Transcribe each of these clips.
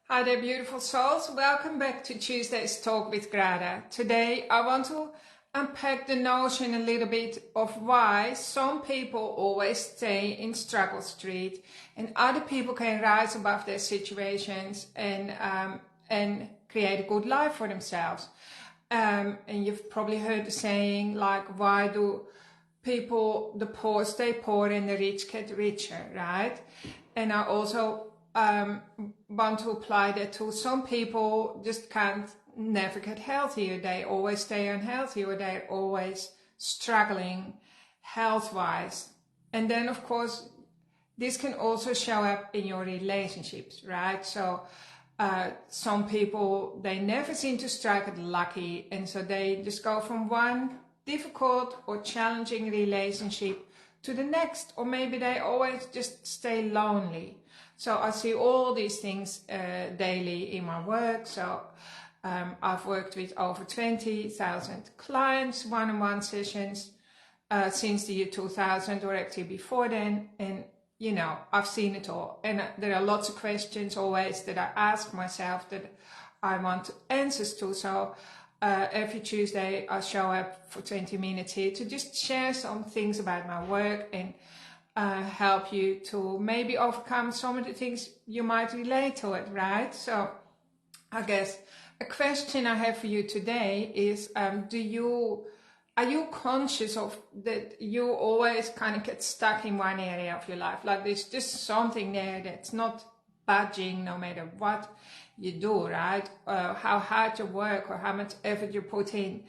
Hi there, beautiful souls. Welcome back to Tuesday's Talk with Grada. Today, I want to unpack the notion a little bit of why some people always stay in struggle street and other people can rise above their situations and create a good life for themselves. And you've probably heard the saying, like, why do the poor stay poor and the rich get richer, right? And I also want to apply that to some people just can't never get healthier. They always stay unhealthy or they're always struggling health-wise. And then, of course, this can also show up in your relationships, right? So some people, they never seem to strike it lucky, and so they just go from one difficult or challenging relationship to the next, or maybe they always just stay lonely. So I see all these things daily in my work. So I've worked with over 20,000 clients, one-on-one sessions since the year 2000, or actually before then. And you know, I've seen it all. And there are lots of questions always that I ask myself that I want answers to. So every Tuesday I show up for 20 minutes here to just share some things about my work and help you to maybe overcome some of the things you might relate to it, right? So I guess a question I have for you today is, are you conscious of that you always kind of get stuck in one area of your life? Like there's just something there that's not budging no matter what you do, right? How hard you work or how much effort you put in.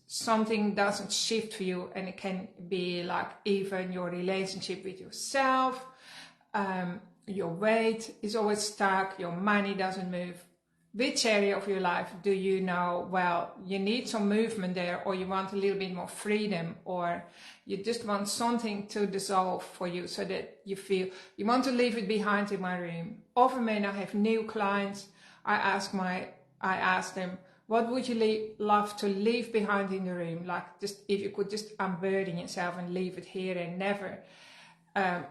Something doesn't shift for you, and it can be like even your relationship with yourself, your weight is always stuck, your money doesn't move. Which area of your life do you know, well, you need some movement there, or you want a little bit more freedom, or you just want something to dissolve for you so that you feel you want to leave it behind in my room. Often when I have new clients, I ask them, what would you love to leave behind in the room? Like, just if you could just unburden yourself and leave it here and never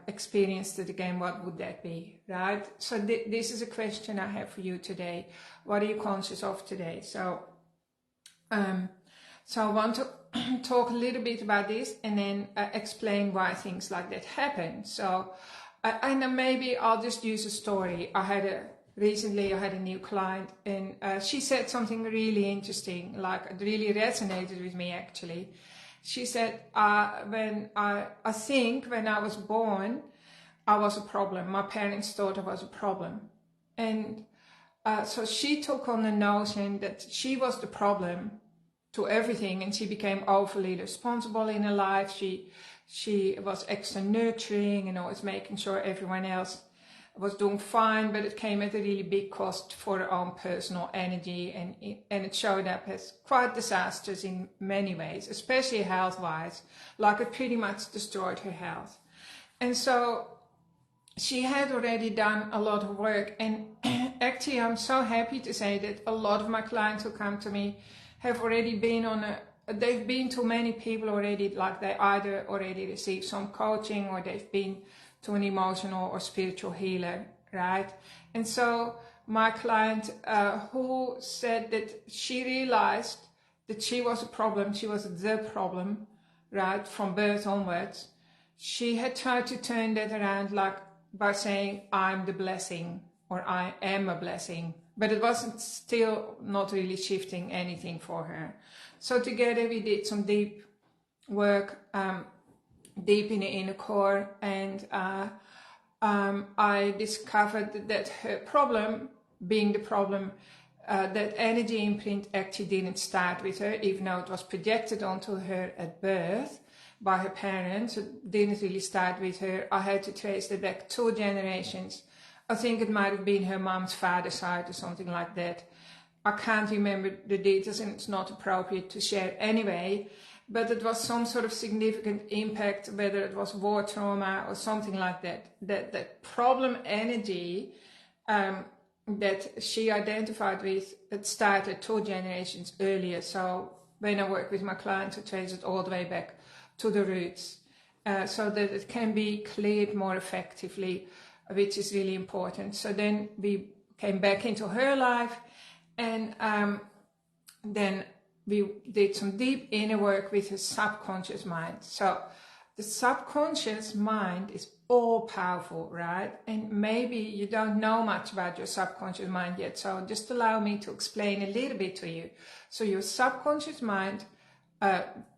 experienced it again, what would that be, right? So this is a question I have for you today. What are you conscious of today? So I want to talk a little bit about this and then explain why things like that happen. So and then maybe I'll just use a story. Recently I had a new client, and she said something really interesting, like it really resonated with me actually. She said, when I think when I was born, I was a problem. My parents thought I was a problem. And so she took on the notion that she was the problem to everything, and she became overly responsible in her life. She was extra nurturing and always making sure everyone else was doing fine, but it came at a really big cost for her own personal energy, and it showed up as quite disastrous in many ways, especially health-wise. Like it pretty much destroyed her health. And so she had already done a lot of work, and actually I'm so happy to say that a lot of my clients who come to me have already been they've been to many people already, like they either already received some coaching or they've been to an emotional or spiritual healer, right? And so my client who said that she realized that she was a problem, she was the problem, right, from birth onwards, she had tried to turn that around, like by saying, I'm the blessing, or I am a blessing, but it wasn't still not really shifting anything for her. So together we did some deep work, deep in the inner core, and I discovered that her problem, being the problem, that energy imprint actually didn't start with her, even though it was projected onto her at birth by her parents. It didn't really start with her. I had to trace it back 2 generations. I think it might have been her mom's father's side or something like that. I can't remember the details, and it's not appropriate to share anyway, but it was some sort of significant impact, whether it was war trauma or something like that. That problem energy that she identified with, it started 2 generations earlier. So when I work with my clients, I trace it all the way back to the roots, so that it can be cleared more effectively, which is really important. So then we came back into her life, and then we did some deep inner work with her subconscious mind. So the subconscious mind is all powerful, right? And maybe you don't know much about your subconscious mind yet, so just allow me to explain a little bit to you. So your subconscious mind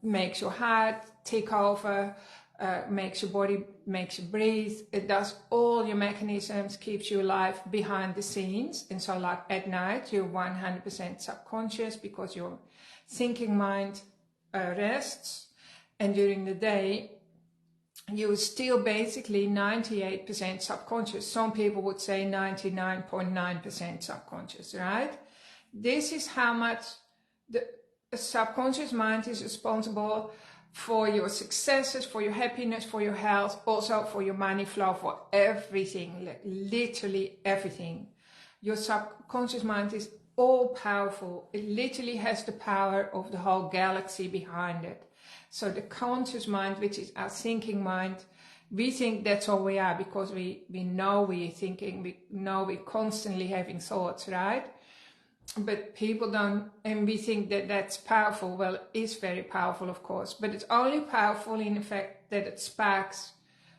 makes your heart tick over, makes your body, makes you breathe. It does all your mechanisms, keeps you alive behind the scenes. And so like at night, you're 100% subconscious because your thinking mind rests. And during the day, you're still basically 98% subconscious. Some people would say 99.9% subconscious, right? This is how much the subconscious mind is responsible for your successes, for your happiness, for your health, also for your money flow, for everything, literally everything. Your subconscious mind is all powerful. It literally has the power of the whole galaxy behind it. So the conscious mind, which is our thinking mind, we think that's all we are because we know we're thinking, we know we're constantly having thoughts, right? But people don't, and we think that that's powerful. Well, it is very powerful, of course, but it's only powerful in the fact that it sparks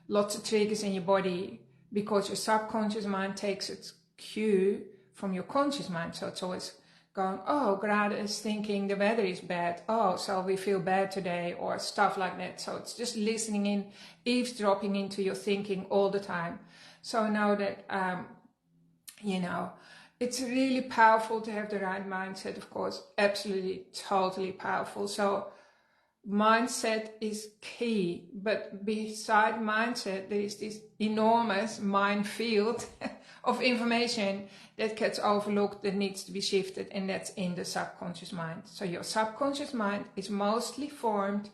lots of triggers in your body because your subconscious mind takes its cue from your conscious mind. So it's always going, oh, Grada is thinking the weather is bad. Oh, so we feel bad today, or stuff like that. So it's just listening in, eavesdropping into your thinking all the time. So know that, it's really powerful to have the right mindset, of course, absolutely, totally powerful. So mindset is key, but beside mindset, there is this enormous minefield of information that gets overlooked, that needs to be shifted, and that's in the subconscious mind. So your subconscious mind is mostly formed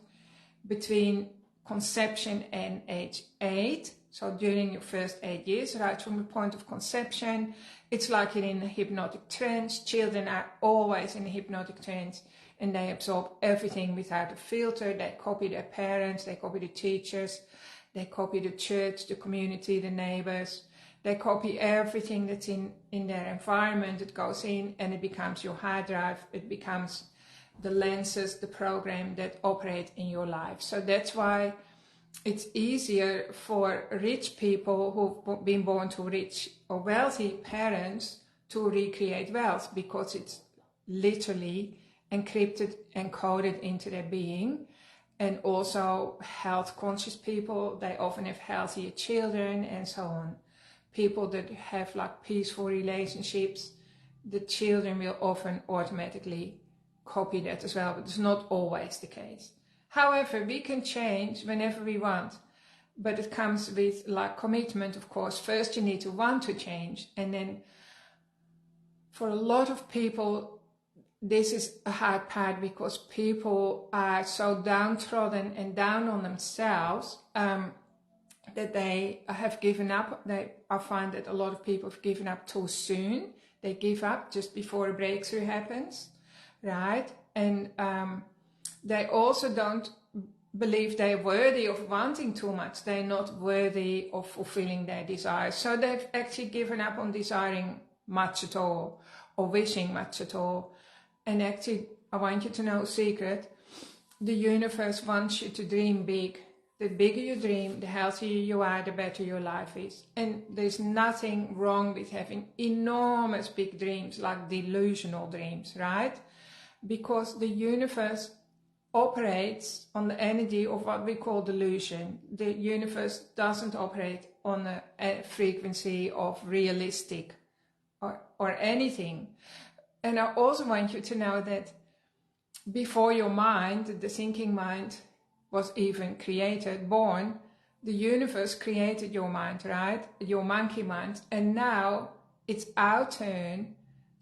between conception and age 8. So during your first 8 years, right from the point of conception, it's like you're in a hypnotic trance. Children are always in a hypnotic trance, and they absorb everything without a filter. They copy their parents, they copy the teachers, they copy the church, the community, the neighbors. They copy everything that's in their environment. It goes in and it becomes your hard drive. It becomes the lenses, the program that operate in your life. So that's why it's easier for rich people who've been born to rich or wealthy parents to recreate wealth, because it's literally encrypted and coded into their being. And also health conscious people, they often have healthier children and so on. People that have like peaceful relationships, the children will often automatically copy that as well, but it's not always the case. However, we can change whenever we want, but it comes with like commitment, of course. First, you need to want to change. And then for a lot of people, this is a hard part because people are so downtrodden and down on themselves that they have given up. I find that a lot of people have given up too soon. They give up just before a breakthrough happens, right? And they also don't believe they're worthy of wanting too much. They're not worthy of fulfilling their desires. So they've actually given up on desiring much at all, or wishing much at all. And actually, I want you to know a secret. The universe wants you to dream big. The bigger you dream, the healthier you are, the better your life is. And there's nothing wrong with having enormous big dreams, like delusional dreams, right? Because the universe operates on the energy of what we call delusion. The universe doesn't operate on a frequency of realistic or anything. And I also want you to know that before your mind, the thinking mind, was even created, born, the universe created your mind, right? Your monkey mind. And now it's our turn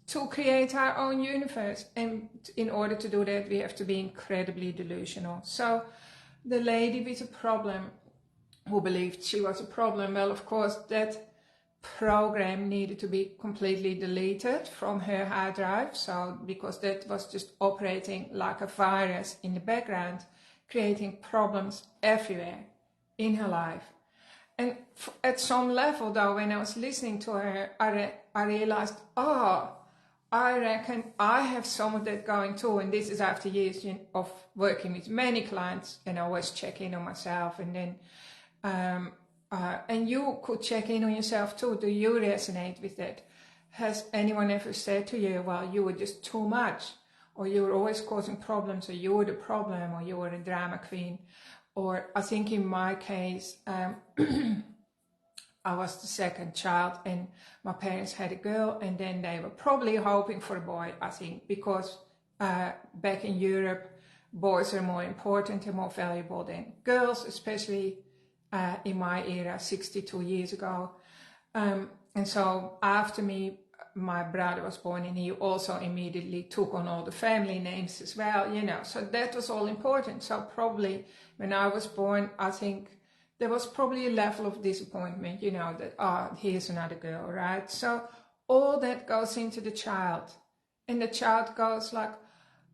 to create our own universe. And in order to do that, we have to be incredibly delusional. So the lady with a problem who believed she was a problem, well, of course, that program needed to be completely deleted from her hard drive. So because that was just operating like a virus in the background, creating problems everywhere in her life. And at some level, though, when I was listening to her, I realized, oh, I reckon I have some of that going too. And this is after years of working with many clients, and I always check in on myself. And then, and you could check in on yourself too. Do you resonate with that? Has anyone ever said to you, well, you were just too much, or you were always causing problems, or you were the problem, or you were a drama queen? Or I think in my case, I was the second child, and my parents had a girl, and then they were probably hoping for a boy, I think, because back in Europe, boys are more important and more valuable than girls, especially in my era, 62 years ago. And so after me, my brother was born, and he also immediately took on all the family names as well, you know, so that was all important. So probably when I was born, I think there was probably a level of disappointment, you know, that, oh, here's another girl, right? So all that goes into the child, and the child goes like,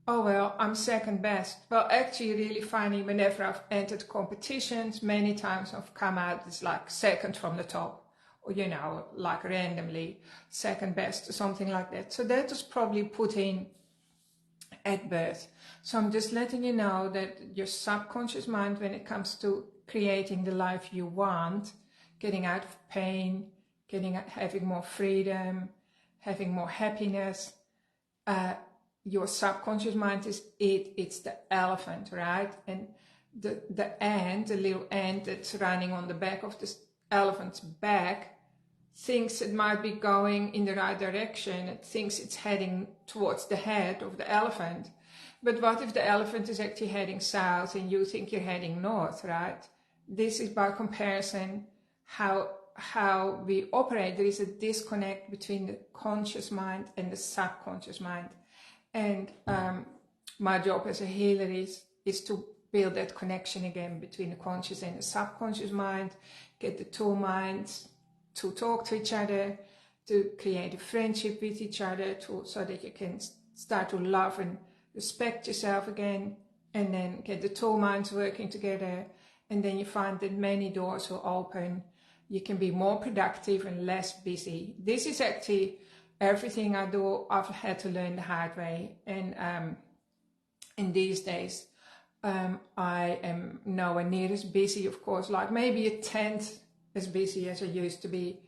oh, well, I'm second best. Well, actually, really funny, whenever I've entered competitions, many times I've come out as like second from the top, or, you know, like randomly second best or something like that. So that was probably put in at birth. So I'm just letting you know that your subconscious mind, when it comes to creating the life you want, getting out of pain, having more freedom, having more happiness, your subconscious mind is it's the elephant, right? And the little ant that's running on the back of the elephant's back, thinks it might be going in the right direction. It thinks it's heading towards the head of the elephant. But what if the elephant is actually heading south and you think you're heading north, right? This is by comparison how we operate. There is a disconnect between the conscious mind and the subconscious mind. And my job as a healer is to build that connection again between the conscious and the subconscious mind, get the two minds to talk to each other, to create a friendship with each other, so that you can start to love and respect yourself again, and then get the two minds working together, and then you find that many doors will open. You can be more productive and less busy. This is actually everything I do, I've had to learn the hard way. And in these days, I am nowhere near as busy, of course, like maybe a tenth as busy as I used to be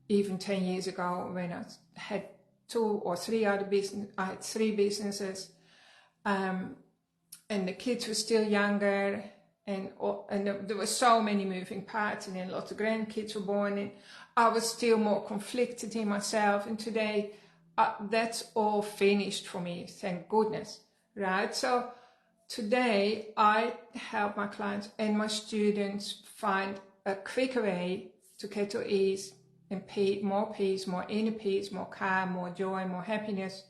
even 10 years ago, when I had two or three other business. I had three businesses, and the kids were still younger, and there were so many moving parts, and then lots of grandkids were born, and I was still more conflicted in myself. And today, that's all finished for me, thank goodness, right? So today, I help my clients and my students find a quicker way to get to ease and more peace, more inner peace, more calm, more joy, more happiness,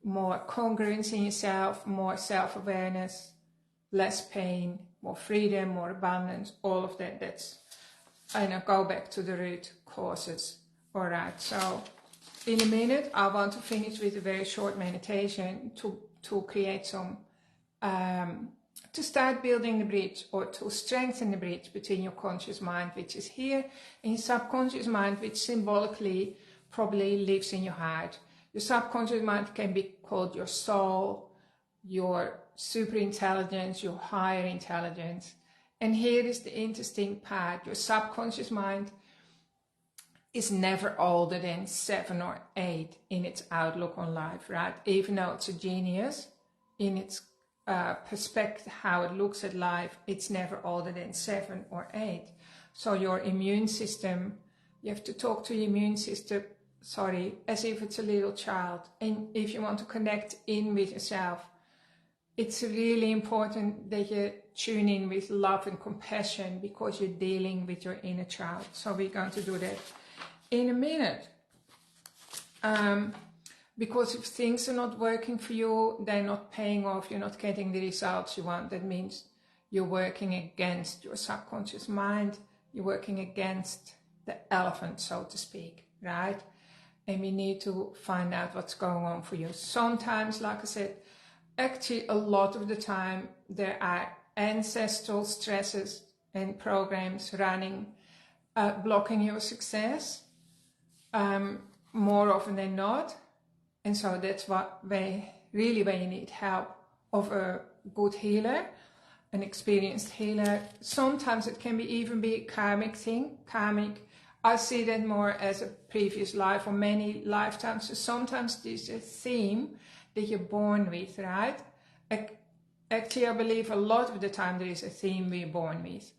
more congruence in yourself, more self-awareness, less pain, more freedom, more abundance, all of that. That's, I know, go back to the root causes. All right, so in a minute, I want to finish with a very short meditation to create some, to start building the bridge, or to strengthen the bridge between your conscious mind, which is here, and your subconscious mind, which symbolically probably lives in your heart. Your subconscious mind can be called your soul, your super intelligence, your higher intelligence. And here is the interesting part. Your subconscious mind is never older than 7 or 8 in its outlook on life, right? Even though it's a genius in its perspective, how it looks at life, it's never older than 7 or 8. So your immune system, you have to talk to your immune system, as if it's a little child. And if you want to connect in with yourself, it's really important that you tune in with love and compassion, because you're dealing with your inner child. So we're going to do that in a minute. Because if things are not working for you, they're not paying off, you're not getting the results you want, that means you're working against your subconscious mind, you're working against the elephant, so to speak, right? And we need to find out what's going on for you. Sometimes, like I said, actually a lot of the time, there are ancestral stresses and programs running blocking your success more often than not. And so that's where you need help of a good healer, an experienced healer. Sometimes it can even be a karmic thing. Karmic, I see that more as a previous life or many lifetimes. So sometimes there's a theme that you're born with, right? Actually, I believe a lot of the time there is a theme we're born with.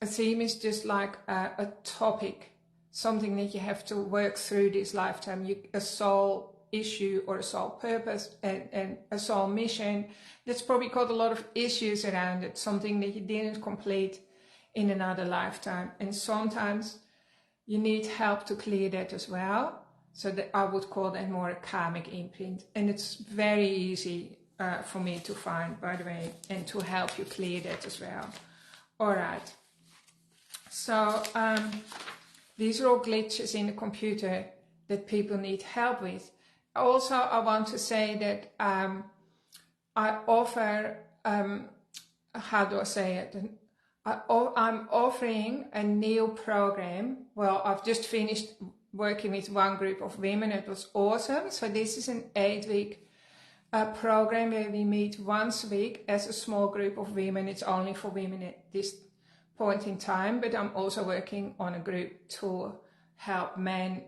A theme is just like a topic, something that you have to work through this lifetime, a soul issue or a soul purpose and a soul mission. That's probably got a lot of issues around it, something that you didn't complete in another lifetime. And sometimes you need help to clear that as well. So that I would call that more a karmic imprint. And it's very easy for me to find, by the way, and to help you clear that as well. All right. So these are all glitches in the computer that people need help with. Also, I want to say that I offer, how do I say it? I'm offering a new program. Well, I've just finished working with one group of women. It was awesome. So this is an 8-week program where we meet once a week as a small group of women. It's only for women at this point in time, but I'm also working on a group to help men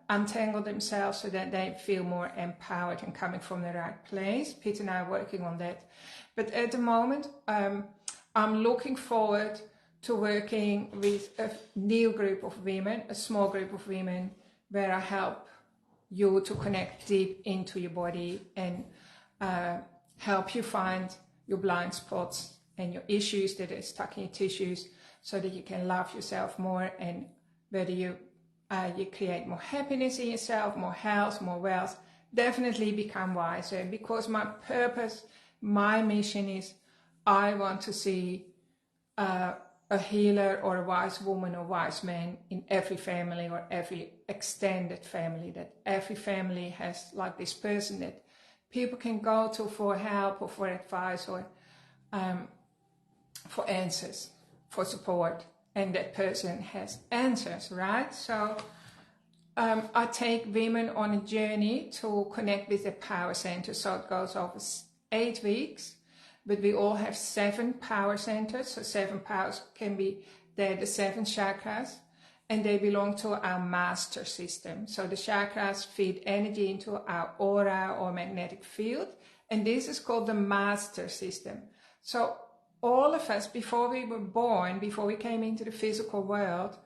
untangle themselves so that they feel more empowered and coming from the right place. Peter and I are working on that. But at the moment, I'm looking forward to working with a new group of women, a small group of women, where I help you to connect deep into your body and help you find your blind spots and your issues that are stuck in your tissues so that you can love yourself more, and whether you create more happiness in yourself, more health, more wealth, definitely become wiser. Because my purpose, my mission is I want to see a healer or a wise woman or wise man in every family or every extended family, that every family has like this person that people can go to for help or for advice or for answers, for support, and that person has answers, right? So I take women on a journey to connect with their power center. So it goes over 8 weeks, but we all have 7 power centers. So 7 powers can be, they're the 7 chakras, and they belong to our master system. So the chakras feed energy into our aura or magnetic field, and this is called the master system. So all of us, before we were born, before we came into the physical world,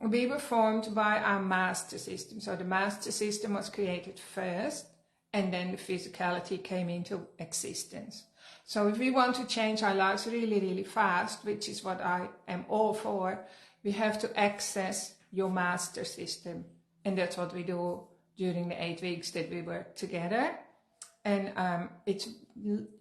we were formed by our master system. So the master system was created first, and then the physicality came into existence. So if we want to change our lives really, really fast, which is what I am all for, we have to access your master system. And that's what we do during the 8 weeks that we work together. And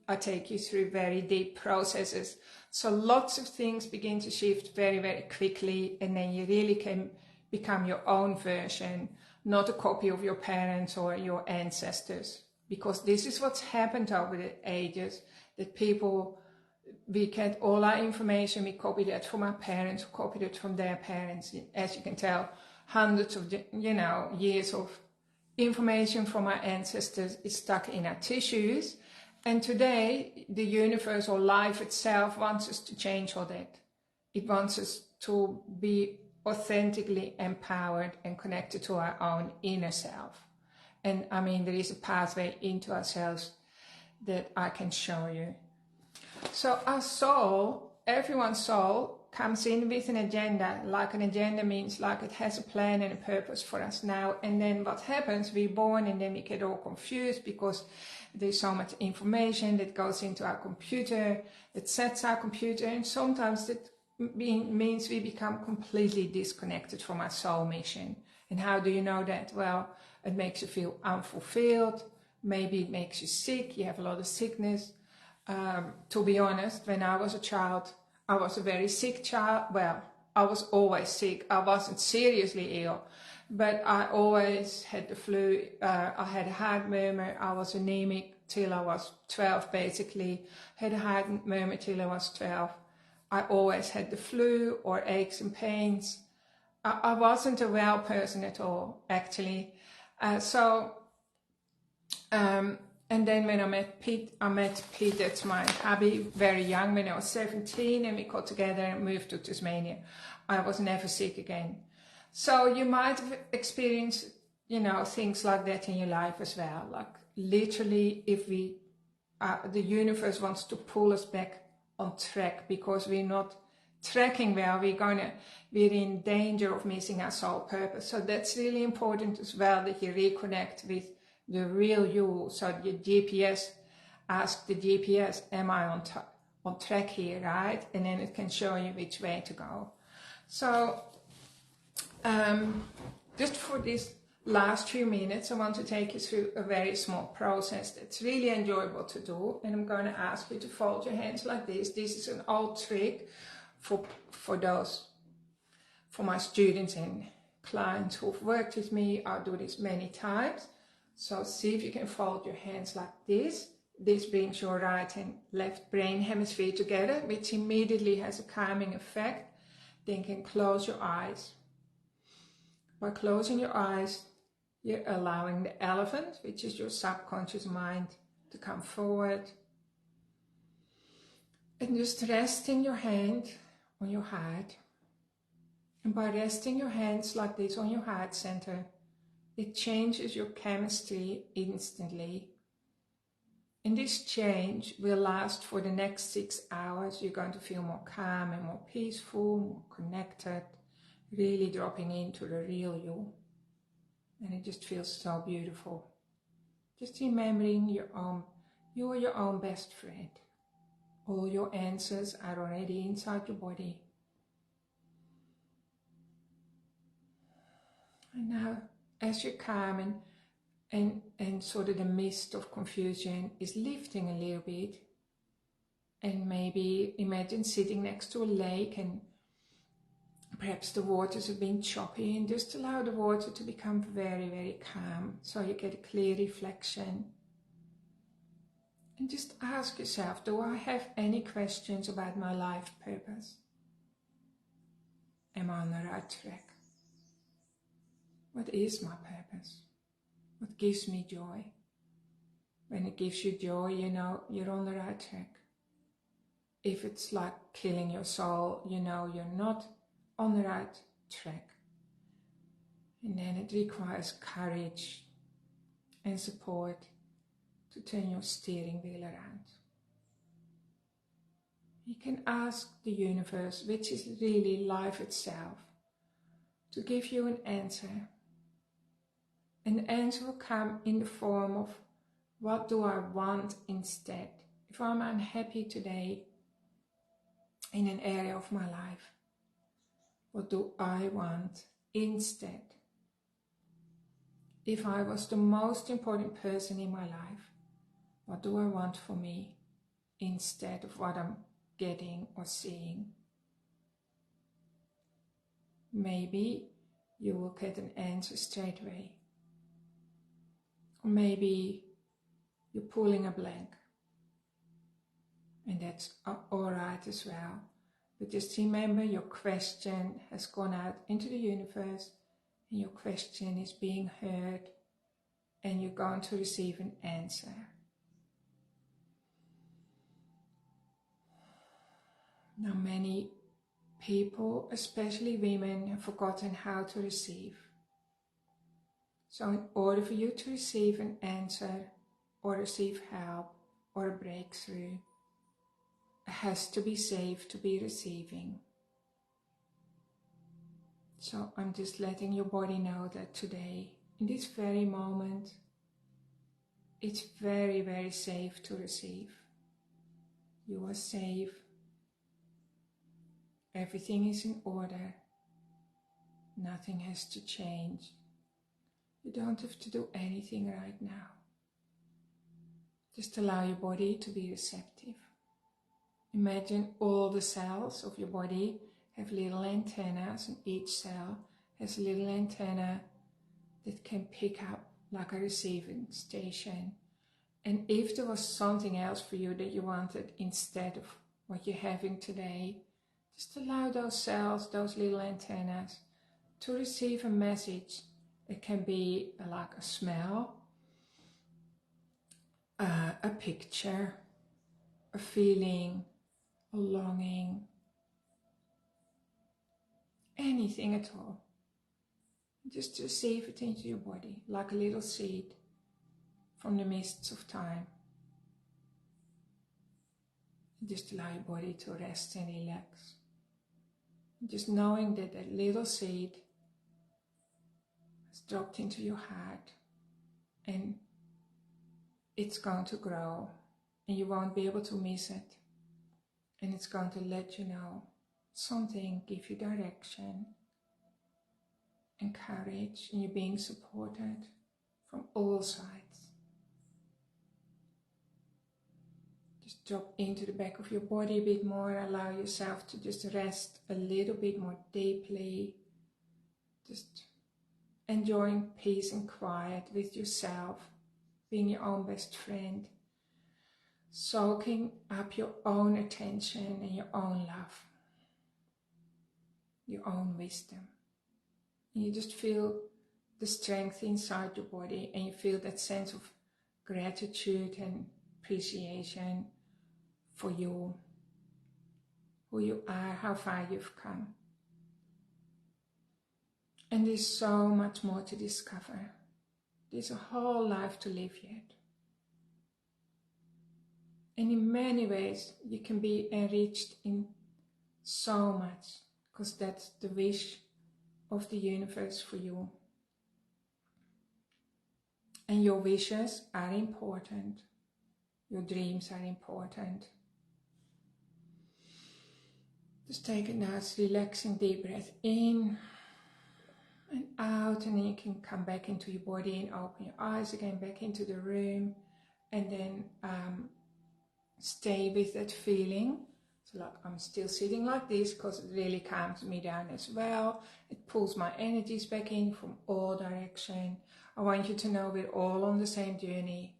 I take you through very deep processes. So lots of things begin to shift very, very quickly. And then you really can become your own version, not a copy of your parents or your ancestors. Because this is what's happened over the ages, that people, we get all our information, we copy that from our parents, copied it from their parents. As you can tell, hundreds of, years of information from our ancestors is stuck in our tissues. And today, the universe or life itself wants us to change all that. It wants us to be authentically empowered and connected to our own inner self. And I mean, there is a pathway into ourselves that I can show you. So our soul, everyone's soul, comes in with an agenda. Like an agenda means like it has a plan and a purpose for us now. And then what happens, we're born and then we get all confused because there's so much information that goes into our computer, that sets our computer. And sometimes that means we become completely disconnected from our soul mission. And how do you know that? Well, it makes you feel unfulfilled. Maybe it makes you sick. You have a lot of sickness. To be honest, when I was a child, I was a very sick child. Well, I was always sick. I wasn't seriously ill, but I always had the flu. I had a heart murmur. I was anemic till I was 12, basically. Had a heart murmur till I was 12. I always had the flu or aches and pains. I wasn't a well person at all, actually. And then when I met Pete, that's my hubby, very young, when I was 17, and we got together and moved to Tasmania. I was never sick again. So you might have experienced, things like that in your life as well. Like literally, if the universe wants to pull us back on track because we're not tracking well, we're in danger of missing our soul purpose. So that's really important as well, that you reconnect with the real you. So your GPS, ask the GPS, am I on track here, right? And then it can show you which way to go. So just for this last few minutes, I want to take you through a very small process that's really enjoyable to do. And I'm going to ask you to fold your hands like this. This is an old trick for my students and clients who've worked with me. I do this many times. So see if you can fold your hands like this. This brings your right and left brain hemisphere together, which immediately has a calming effect. Then you can close your eyes. By closing your eyes, you're allowing the elephant, which is your subconscious mind, to come forward. And just resting your hand on your heart. And by resting your hands like this on your heart center, it changes your chemistry instantly. And this change will last for the next 6 hours. You're going to feel more calm and more peaceful, more connected, really dropping into the real you. And it just feels so beautiful. Just remembering you are your own best friend. All your answers are already inside your body. And now, as you're calm and sort of the mist of confusion is lifting a little bit, and maybe imagine sitting next to a lake and perhaps the waters have been choppy, and just allow the water to become very, very calm so you get a clear reflection. And just ask yourself, do I have any questions about my life purpose? Am I on the right track? What is my purpose? What gives me joy? When it gives you joy, you know you're on the right track. If it's like killing your soul, you know you're not on the right track. And then it requires courage and support to turn your steering wheel around. You can ask the universe, which is really life itself, to give you an answer. And the answer will come in the form of, what do I want instead? If I'm unhappy today in an area of my life, what do I want instead? If I was the most important person in my life, what do I want for me instead of what I'm getting or seeing? Maybe you will get an answer straight away. Or maybe you're pulling a blank. And that's alright as well. But just remember, your question has gone out into the universe, and your question is being heard, and you're going to receive an answer. Now, many people, especially women, have forgotten how to receive. So in order for you to receive an answer or receive help or a breakthrough, it has to be safe to be receiving. So I'm just letting your body know that today, in this very moment, it's very, very safe to receive. You are safe. Everything is in order. Nothing has to change. You don't have to do anything right now. Just allow your body to be receptive. Imagine all the cells of your body have little antennas, and each cell has a little antenna that can pick up like a receiving station. And if there was something else for you that you wanted instead of what you're having today, Just allow those cells, those little antennas, to receive a message. It can be like a smell, a picture, a feeling, a longing, anything at all. Just receive it into your body like a little seed from the mists of time. Just allow your body to rest and relax. Just knowing that that little seed has dropped into your heart and it's going to grow and you won't be able to miss it. And it's going to let you know something, give you direction and courage, and you're being supported from all sides. Just drop into the back of your body a bit more. Allow yourself to just rest a little bit more deeply. Just enjoying peace and quiet with yourself, being your own best friend, soaking up your own attention and your own love, your own wisdom. And you just feel the strength inside your body, and you feel that sense of gratitude and appreciation for you, who you are, how far you've come. And there's so much more to discover. There's a whole life to live yet. And in many ways, you can be enriched in so much, because that's the wish of the universe for you. And your wishes are important. Your dreams are important. Just take a nice, relaxing, deep breath in and out, and then you can come back into your body and open your eyes again, back into the room, and then stay with that feeling. So like I'm still sitting like this because it really calms me down as well. It pulls my energies back in from all directions. I want you to know we're all on the same journey.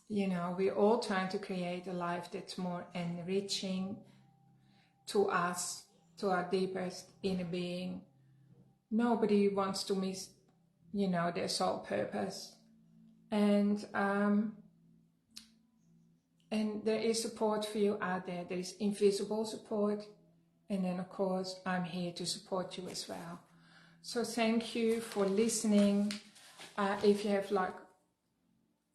You know, we're all trying to create a life that's more enriching to us, to our deepest inner being. Nobody wants to miss, you know, their soul purpose. And there is support for you out there. There is invisible support. And then, of course, I'm here to support you as well. So thank you for listening. If you have like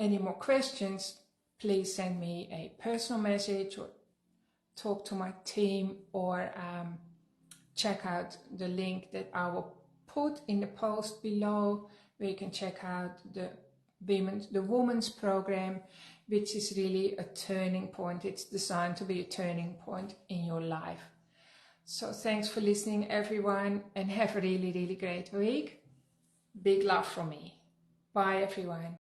any more questions, please send me a personal message or talk to my team, or check out the link that I will put in the post below, where you can check out the women's program, which is really a turning point. It's designed to be a turning point in your life. So thanks for listening, everyone, and have a really, really great week. Big love from me. Bye, everyone.